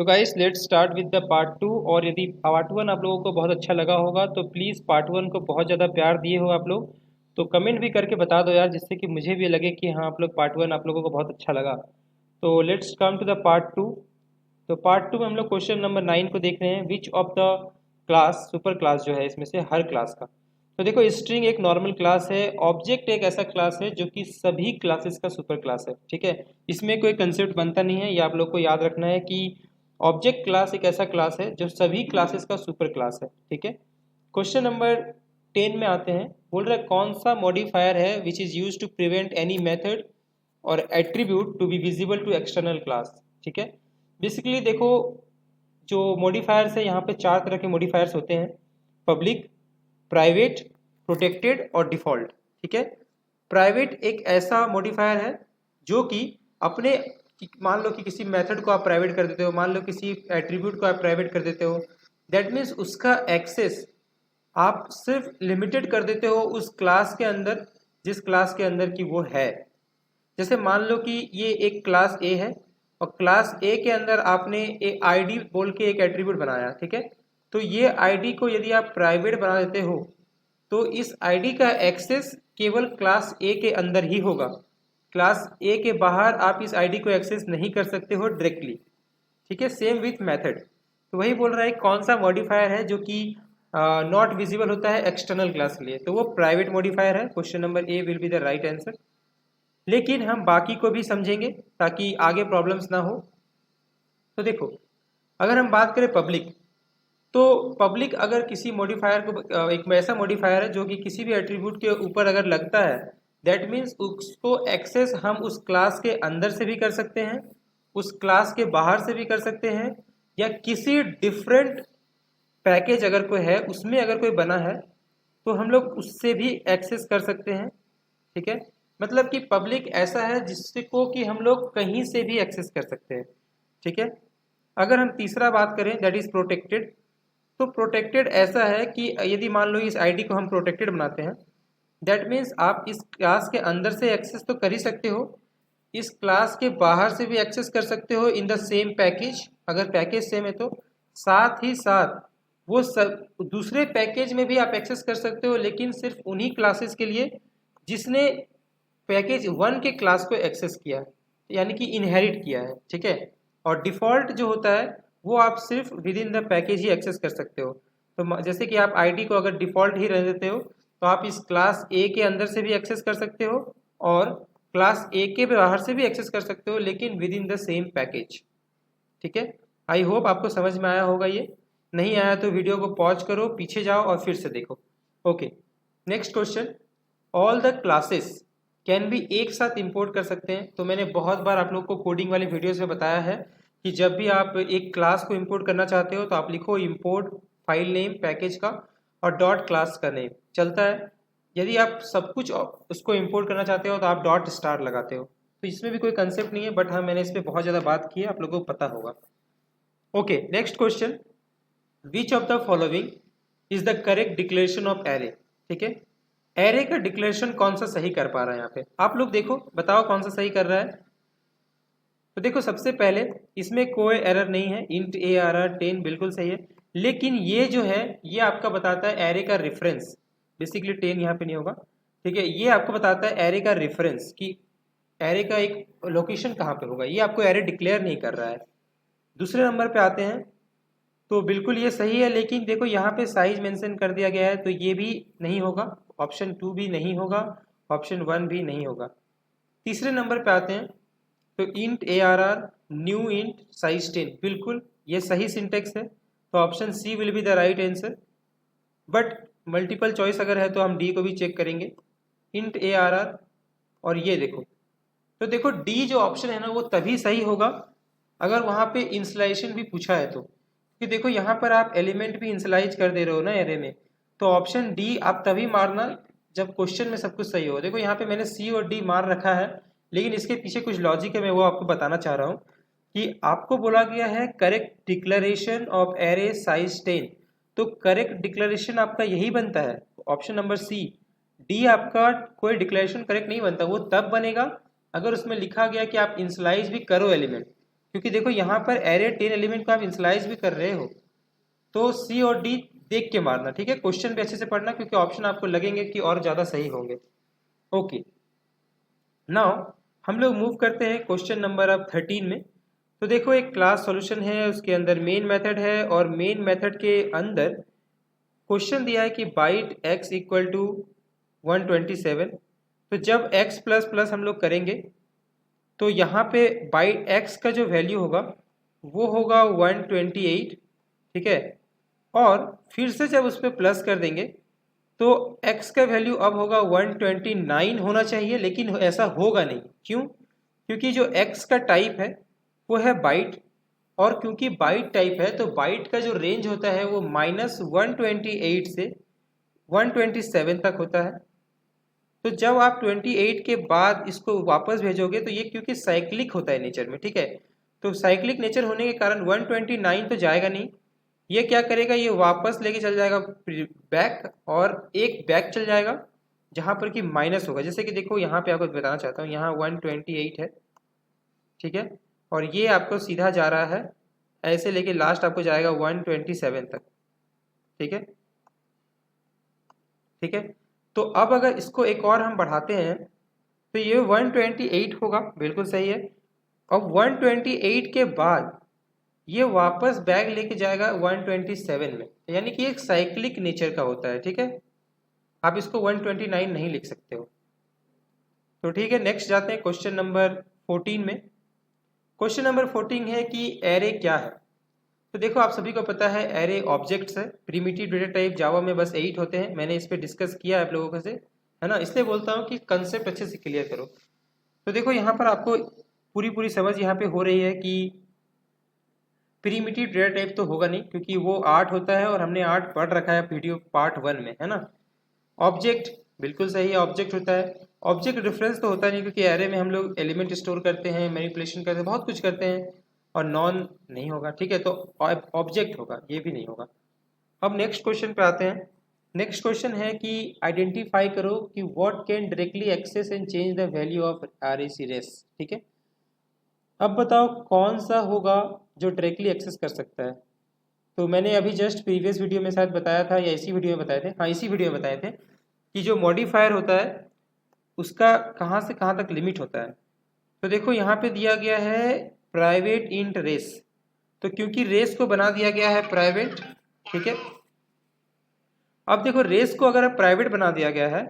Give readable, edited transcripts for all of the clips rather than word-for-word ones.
So guys let's start with the part 2। और यदि part 1 आप लोगों को बहुत अच्छा लगा होगा तो प्लीज़ पार्ट 1 को बहुत ज़्यादा प्यार दिए हो आप लोग, तो कमेंट भी करके बता दो यार, जिससे कि मुझे भी लगे कि हाँ आप लोग पार्ट 1 आप लोगों को बहुत अच्छा लगा। तो let's come to the part 2। तो पार्ट 2 में हम लोग क्वेश्चन नंबर 9 को देख रहे हैं, which of the class, super class जो है इसमें से हर क्लास का। तो देखो स्ट्रिंग एक नॉर्मल क्लास है, ऑब्जेक्ट एक ऐसा क्लास है जो कि सभी क्लासेस का सुपर क्लास है। ठीक है, इसमें कोई कंसेप्ट बनता नहीं है, ये आप लोग को याद रखना है कि ऑब्जेक्ट क्लास एक ऐसा क्लास है जो सभी क्लासेस का सुपर क्लास है। ठीक है, क्वेश्चन नंबर 10 में आते हैं। बोल रहा है कौन सा मॉडिफायर है which is use to prevent any method और attribute to be visible to external class. ठीक है, बेसिकली देखो जो मॉडिफायर्स है यहाँ पे चार तरह के मॉडिफायर्स होते हैं, पब्लिक, प्राइवेट, प्रोटेक्टेड और डिफ़ॉल्ट। ठीक है, प्राइवेट एक ऐसा मॉडिफायर है जो कि अपने, मान लो कि किसी मेथड को आप प्राइवेट कर देते हो, मान लो किसी एट्रीब्यूट को आप प्राइवेट कर देते हो, दैट मीन्स उसका एक्सेस आप सिर्फ लिमिटेड कर देते हो उस क्लास के अंदर जिस क्लास के अंदर की वो है। जैसे मान लो कि ये एक क्लास ए है और क्लास ए के अंदर आपने एक आईडी बोल के एक एट्रीब्यूट बनाया। ठीक है, तो ये आईडी को यदि आप प्राइवेट बना देते हो तो इस आईडी का एक्सेस केवल क्लास ए के अंदर ही होगा, क्लास ए के बाहर आप इस आईडी को एक्सेस नहीं कर सकते हो डायरेक्टली। ठीक है, सेम विथ मेथड। तो वही बोल रहा है कौन सा मॉडिफायर है जो कि नॉट विजिबल होता है एक्सटर्नल क्लास के लिए, तो वो प्राइवेट मॉडिफायर है। Question number A will be the right answer. लेकिन हम बाकी को भी समझेंगे ताकि आगे प्रॉब्लम्स ना हो। तो देखो अगर हम बात करें पब्लिक, तो पब्लिक अगर किसी मॉडिफायर को, एक ऐसा मॉडिफायर है जो कि किसी भी एट्रीब्यूट के ऊपर अगर लगता है, दैट मीन्स उसको एक्सेस हम उस क्लास के अंदर से भी कर सकते हैं, उस क्लास के बाहर से भी कर सकते हैं, या किसी डिफरेंट पैकेज अगर कोई है उसमें अगर कोई बना है तो हम लोग उससे भी एक्सेस कर सकते हैं। ठीक है, मतलब कि पब्लिक ऐसा है जिसको कि हम लोग कहीं से भी एक्सेस कर सकते हैं। ठीक है, अगर हम तीसरा बात करें दैट इज प्रोटेक्टेड, तो प्रोटेक्टेड ऐसा है कि यदि मान लो इस आईडी को हम प्रोटेक्टेड बनाते हैं, दैट मीन्स आप इस क्लास के अंदर से एक्सेस तो कर ही सकते हो, इस क्लास के बाहर से भी एक्सेस कर सकते हो इन द सेम पैकेज, अगर पैकेज सेम है तो, साथ ही साथ वो सब दूसरे पैकेज में भी आप एक्सेस कर सकते हो, लेकिन सिर्फ उन्हीं क्लासेस के लिए जिसने पैकेज 1 के क्लास को एक्सेस किया है, यानी कि इनहेरिट किया है। ठीक है, और डिफ़ॉल्ट जो होता है वो आप सिर्फ विद इन द पैकेज ही एक्सेस कर सकते हो। तो जैसे कि आप आईडी को अगर डिफ़ॉल्ट ही रह देते हो तो आप इस क्लास ए के अंदर से भी एक्सेस कर सकते हो और क्लास ए के बाहर से भी एक्सेस कर सकते हो, लेकिन with in the same package. ठीक है, आई होप आपको समझ में आया होगा। ये नहीं आया तो वीडियो को पॉज करो, पीछे जाओ और फिर से देखो। Okay, next question, all the classes can भी एक साथ इंपोर्ट कर सकते हैं। तो मैंने बहुत बार आप लोग को कोडिंग वाले वीडियोस में बताया है कि जब भी आप एक क्लास को इंपोर्ट करना चाहते हो तो आप लिखो इंपोर्ट फाइल नेम पैकेज का और डॉट क्लास का नेम चलता है। यदि आप सब कुछ उसको इंपोर्ट करना चाहते हो तो आप डॉट स्टार लगाते हो। तो इसमें भी कोई कंसेप्ट नहीं है, बट हाँ मैंने इस पर बहुत ज़्यादा बात की है, आप लोगों को पता होगा। Okay, next question, which of the following is the correct declaration of array. ठीक है, एरे का डिक्लेरेशन कौन सा सही कर पा रहा है यहाँ पे, आप लोग देखो बताओ कौन सा सही कर रहा है। तो देखो सबसे पहले इसमें कोई एरर नहीं है, इंट ए आर आर 10 बिल्कुल सही है, लेकिन ये जो है ये आपका बताता है एरे का रेफरेंस, बेसिकली 10 यहाँ पे नहीं होगा। ठीक है, ये आपको बताता है एरे का रेफरेंस कि एरे का एक लोकेशन कहाँ पे होगा, ये आपको एरे डिक्लेयर नहीं कर रहा है। दूसरे नंबर पे आते हैं, तो बिल्कुल ये सही है, लेकिन देखो यहाँ पे साइज मेंशन कर दिया गया है तो ये भी नहीं होगा, ऑप्शन 2 भी नहीं होगा, ऑप्शन 1 भी नहीं होगा। तीसरे नंबर पे आते हैं, तो int A R R new int size 10 बिल्कुल ये सही सिंटेक्स है, तो option C will be the right answer. But multiple choice अगर है तो हम डी को भी चेक करेंगे, इंट ए आर आर, और ये देखो, तो देखो डी जो ऑप्शन है ना वो तभी सही होगा अगर वहाँ पे इंसलाइजेशन भी पूछा है तो, कि देखो यहाँ पर आप एलिमेंट भी इंसलाइज कर दे रहे हो ना एरे में, तो ऑप्शन डी आप तभी मारना जब क्वेश्चन में सब कुछ सही हो। देखो यहाँ पे मैंने सी और डी मार रखा है, लेकिन इसके पीछे कुछ लॉजिक है, मैं वो आपको बताना चाह रहा हूँ कि आपको बोला गया है correct declaration of array size 10, तो करेक्ट डिक्लेरेशन आपका यही बनता है ऑप्शन नंबर सी। डी आपका कोई डिक्लेरेशन करेक्ट नहीं बनता, वो तब बनेगा अगर उसमें लिखा गया कि आप इंसलाइज भी करो एलिमेंट, क्योंकि देखो यहाँ पर एरे 10 एलिमेंट को आप इनिशियलाइज भी कर रहे हो, तो सी और डी देख के मारना, ठीक है। क्वेश्चन भी अच्छे से पढ़ना क्योंकि ऑप्शन आपको लगेंगे कि और ज़्यादा सही होंगे। ओके, नाउ हम लोग मूव करते हैं क्वेश्चन नंबर अब 13 में। तो देखो एक क्लास सॉल्यूशन है, उसके अंदर मेन मेथड है और मेन मेथड के अंदर क्वेश्चन दिया है कि बाइट x इक्वल टू 127। तो जब x प्लस प्लस हम लोग करेंगे तो यहाँ पे बाइट x का जो वैल्यू होगा वो होगा 128, ठीक है। और फिर से जब उस पर प्लस कर देंगे तो x का वैल्यू अब होगा 129 होना चाहिए, लेकिन ऐसा होगा नहीं। क्यों? क्योंकि जो x का टाइप है वो है बाइट, और क्योंकि बाइट टाइप है तो बाइट का जो रेंज होता है वो -128 से 127 तक होता है। तो जब आप 28 के बाद इसको वापस भेजोगे तो ये क्योंकि साइक्लिक होता है नेचर में, ठीक है, तो साइक्लिक नेचर होने के कारण 129 तो जाएगा नहीं, ये क्या करेगा, ये वापस लेके चल जाएगा बैक, और एक बैक चल जाएगा जहाँ पर कि माइनस होगा। जैसे कि देखो यहाँ पे आपको बताना चाहता हूँ, यहाँ 128 है, ठीक है, और ये आपको सीधा जा रहा है ऐसे लेके लास्ट आपको जाएगा 127 तक, ठीक है, ठीक है। तो अब अगर इसको एक और हम बढ़ाते हैं तो ये 128 होगा, बिल्कुल सही है। अब 128 के बाद ये वापस बैग लेके जाएगा 127 में, यानी कि एक साइक्लिक नेचर का होता है, ठीक है। आप इसको 129 नहीं लिख सकते हो। तो ठीक है, नेक्स्ट जाते हैं क्वेश्चन नंबर 14 में। क्वेश्चन नंबर 14 है कि एरे क्या है। तो देखो आप सभी को पता है एरे ऑब्जेक्ट्स है, प्रिमिटिव डेटा टाइप जावा में बस 8 होते हैं। मैंने इस पर डिस्कस किया है आप लोगों से, है ना, इसलिए बोलता हूँ कि कंसेप्ट अच्छे से क्लियर करो। तो देखो यहाँ पर आपको पूरी समझ यहाँ पे हो रही है कि प्रिमिटिव डेटा टाइप तो होगा नहीं, क्योंकि वो 8 होता है और हमने 8 पढ़ रखा है वीडियो पार्ट 1 में, है ना। ऑब्जेक्ट बिल्कुल सही है, ऑब्जेक्ट होता है। ऑब्जेक्ट रेफरेंस तो होता नहीं, क्योंकि एरे में हम लोग एलिमेंट स्टोर करते हैं, मैनिपुलेशन करते हैं, बहुत कुछ करते हैं, और नॉन नहीं होगा, ठीक है। तो ऑब्जेक्ट होगा, ये भी नहीं होगा। अब नेक्स्ट क्वेश्चन पे आते हैं। नेक्स्ट क्वेश्चन है कि आइडेंटिफाई करो कि what can directly access and change the value of RAC race, ठीक है। अब बताओ कौन सा होगा जो डायरेक्टली एक्सेस कर सकता है। तो मैंने अभी जस्ट प्रीवियस वीडियो में शायद बताया था, या इसी वीडियो में बताए थे, हाँ इसी वीडियो में बताए थे कि जो मॉडिफायर होता है उसका कहाँ से कहाँ तक लिमिट होता है। तो देखो यहाँ पे दिया गया है प्राइवेट इंट रेस, तो क्योंकि रेस को बना दिया गया है प्राइवेट, ठीक है। अब देखो रेस को अगर प्राइवेट बना दिया गया है,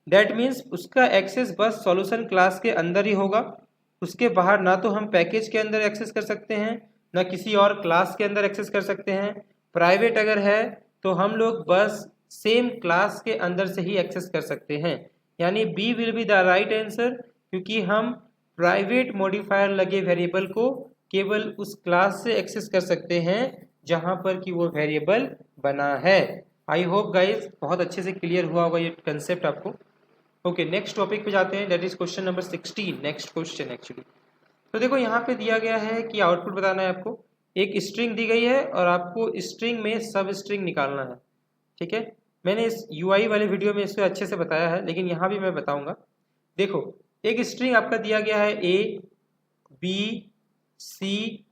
दैट मीन्स उसका एक्सेस बस सॉल्यूशन क्लास के अंदर ही होगा, उसके बाहर ना तो हम पैकेज के अंदर एक्सेस कर सकते हैं ना किसी और क्लास के अंदर एक्सेस कर सकते हैं। प्राइवेट अगर है तो हम लोग बस सेम क्लास के अंदर से ही एक्सेस कर सकते हैं, यानी B will be the right answer, क्योंकि हम प्राइवेट मॉडिफायर लगे वेरिएबल को केवल उस क्लास से एक्सेस कर सकते हैं जहां पर कि वो वेरिएबल बना है। आई होप गाइज बहुत अच्छे से क्लियर हुआ होगा ये कंसेप्ट आपको। ओके, नेक्स्ट टॉपिक पे जाते हैं, that is question number 16, next question actually. तो देखो यहाँ पे दिया गया है कि आउटपुट बताना है आपको, एक स्ट्रिंग दी गई है और आपको स्ट्रिंग में सब स्ट्रिंग निकालना है, ठीक है। मैंने इस यूआई वाले वीडियो में इसको अच्छे से बताया है, लेकिन यहाँ भी मैं बताऊंगा। देखो एक स्ट्रिंग आपका दिया गया है ए बी सी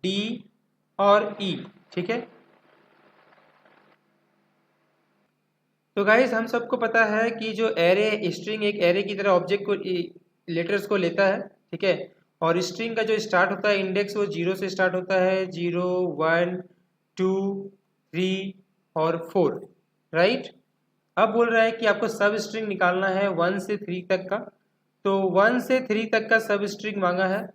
डी और ई, ठीक है। तो गाइस हम सबको पता है कि जो एरे स्ट्रिंग एक एरे की तरह ऑब्जेक्ट को लेटर्स को लेता है, ठीक है। और स्ट्रिंग का जो स्टार्ट होता है इंडेक्स वो 0 से स्टार्ट होता है, 0 1 2 3 और 4, राइट। अब बोल रहा है कि आपको सब स्ट्रिंग निकालना है 1 से 3 तक का। तो 1 से 3 तक का सब स्ट्रिंग मांगा है।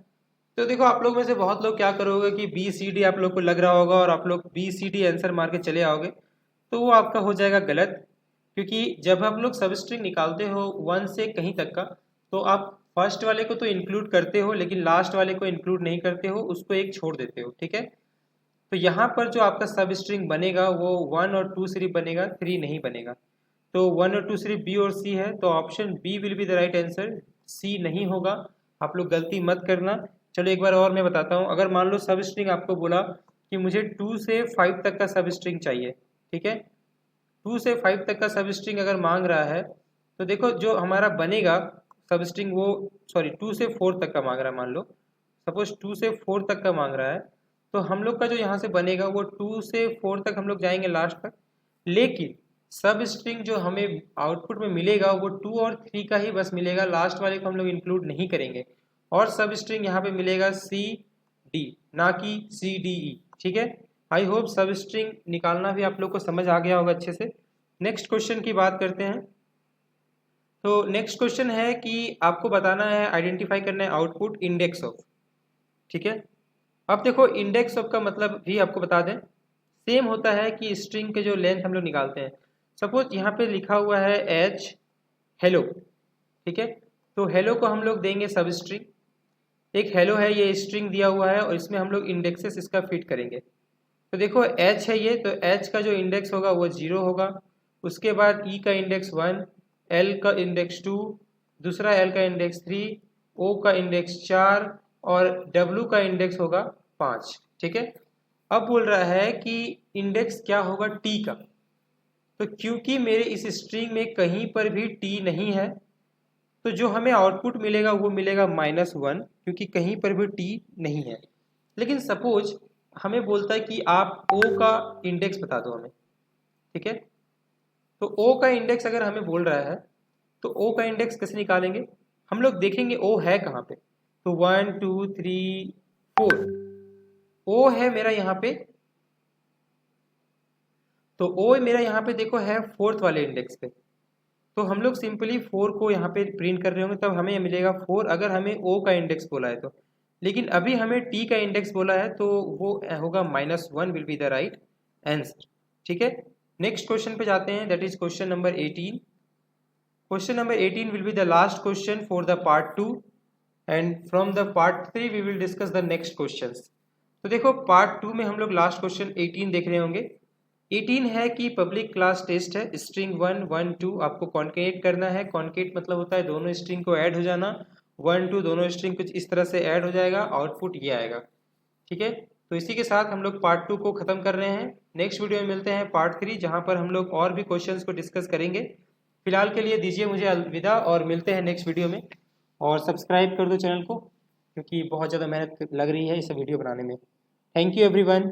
तो देखो आप लोग में से बहुत लोग क्या करोगे कि बी सी डी आप लोग को लग रहा होगा और आप लोग बी सी डी आंसर मार के चले आओगे, तो वो आपका हो जाएगा गलत। क्योंकि जब हम लोग सब स्ट्रिंग निकालते हो 1 से कहीं तक का, तो आप फर्स्ट वाले को तो इंक्लूड करते हो लेकिन लास्ट वाले को इंक्लूड नहीं करते हो, उसको एक छोड़ देते हो, ठीक है। तो यहाँ पर जो आपका सब स्ट्रिंग बनेगा वो 1 और 2 सिर्फ बनेगा, 3 नहीं बनेगा। तो 1 और 2 सिर्फ बी और सी है, तो option B will be the right answer, C नहीं होगा। आप लोग गलती मत करना। चलो एक बार और मैं बताता हूँ। अगर मान लो सब स्ट्रिंग आपको बोला कि मुझे 2 से 5 तक का सब स्ट्रिंग चाहिए, ठीक है, 2 से 5 तक का सब स्ट्रिंग अगर मांग रहा है, तो देखो जो हमारा बनेगा सब स्ट्रिंग वो, सॉरी 2 से 4 तक का मांग रहा है मान लो, सपोज 2 से 4 तक का मांग रहा है, तो हम लोग का जो यहाँ से बनेगा वो 2 से 4 तक हम लोग जाएंगे लास्ट तक, लेकिन सब स्ट्रिंग जो हमें आउटपुट में मिलेगा वो 2 और 3 का ही बस मिलेगा, लास्ट वाले को हम लोग इंक्लूड नहीं करेंगे। और सब स्ट्रिंग यहाँ पे मिलेगा सी डी, ना कि सी डी ई। ठीक है, आई होप सब स्ट्रिंग निकालना भी आप लोग को समझ आ गया होगा अच्छे से। नेक्स्ट क्वेश्चन की बात करते हैं। तो नेक्स्ट क्वेश्चन है कि आपको बताना है, आइडेंटिफाई करना है आउटपुट इंडेक्स ऑफ। ठीक है, अब देखो इंडेक्स ऑफ का मतलब भी आपको बता दें, सेम होता है कि स्ट्रिंग के जो लेंथ हम लोग निकालते हैं। सपोज यहाँ पे लिखा हुआ है एच हेलो, ठीक है, तो हेलो को हम लोग देंगे सब स्ट्रिंग, एक हेलो है ये स्ट्रिंग दिया हुआ है और इसमें हम लोग इंडेक्सेस इसका फिट करेंगे। तो देखो एच है ये, तो एच का जो इंडेक्स होगा वो 0 होगा, उसके बाद ई का इंडेक्स 1, एल का इंडेक्स 2, दूसरा एल का इंडेक्स 3, ओ का इंडेक्स 4 और डब्ल्यू का इंडेक्स होगा 5। ठीक है, अब बोल रहा है कि इंडेक्स क्या होगा टी का, तो क्योंकि मेरे इस स्ट्रिंग में कहीं पर भी टी नहीं है, तो जो हमें आउटपुट मिलेगा वो मिलेगा -1, क्योंकि कहीं पर भी टी नहीं है। लेकिन सपोज हमें बोलता है कि आप ओ का इंडेक्स बता दो हमें। ठीक है, तो ओ का इंडेक्स अगर हमें बोल रहा है तो ओ का इंडेक्स कैसे निकालेंगे, हम लोग देखेंगे ओ है कहाँ पे। तो 1 2 3 4 ओ है मेरा यहाँ पे, तो ओ मेरा यहाँ पे देखो है 4th वाले इंडेक्स पे, तो हम लोग सिंपली 4 को यहाँ पे प्रिंट कर रहे होंगे, तब हमें मिलेगा 4 अगर हमें ओ का इंडेक्स बोला है तो। लेकिन अभी हमें टी का इंडेक्स बोला है तो वो होगा -1 will be the right answer. ठीक है, नेक्स्ट क्वेश्चन पे जाते हैं, that is question number 18। Question number 18 will be the last question for the part 2 and from the part 3 we will discuss the next questions. तो देखो part 2 में हम लोग लास्ट क्वेश्चन 18 देख रहे होंगे। 18 है कि पब्लिक क्लास टेस्ट है, स्ट्रिंग 1 1 2 आपको कॉन्केट करना है। कॉन्केट मतलब होता है दोनों स्ट्रिंग को ऐड हो जाना, 1 2 दोनों स्ट्रिंग कुछ इस तरह से ऐड हो जाएगा, आउटपुट ये आएगा। ठीक है, तो इसी के साथ हम लोग पार्ट 2 को ख़त्म कर रहे हैं। नेक्स्ट वीडियो में मिलते हैं पार्ट 3, जहाँ पर हम लोग और भी क्वेश्चंस को डिस्कस करेंगे। फिलहाल के लिए दीजिए मुझे अलविदा और मिलते हैं नेक्स्ट वीडियो में। और सब्सक्राइब कर दो चैनल को, क्योंकि बहुत ज़्यादा मेहनत लग रही है इस वीडियो बनाने में। Thank you everyone.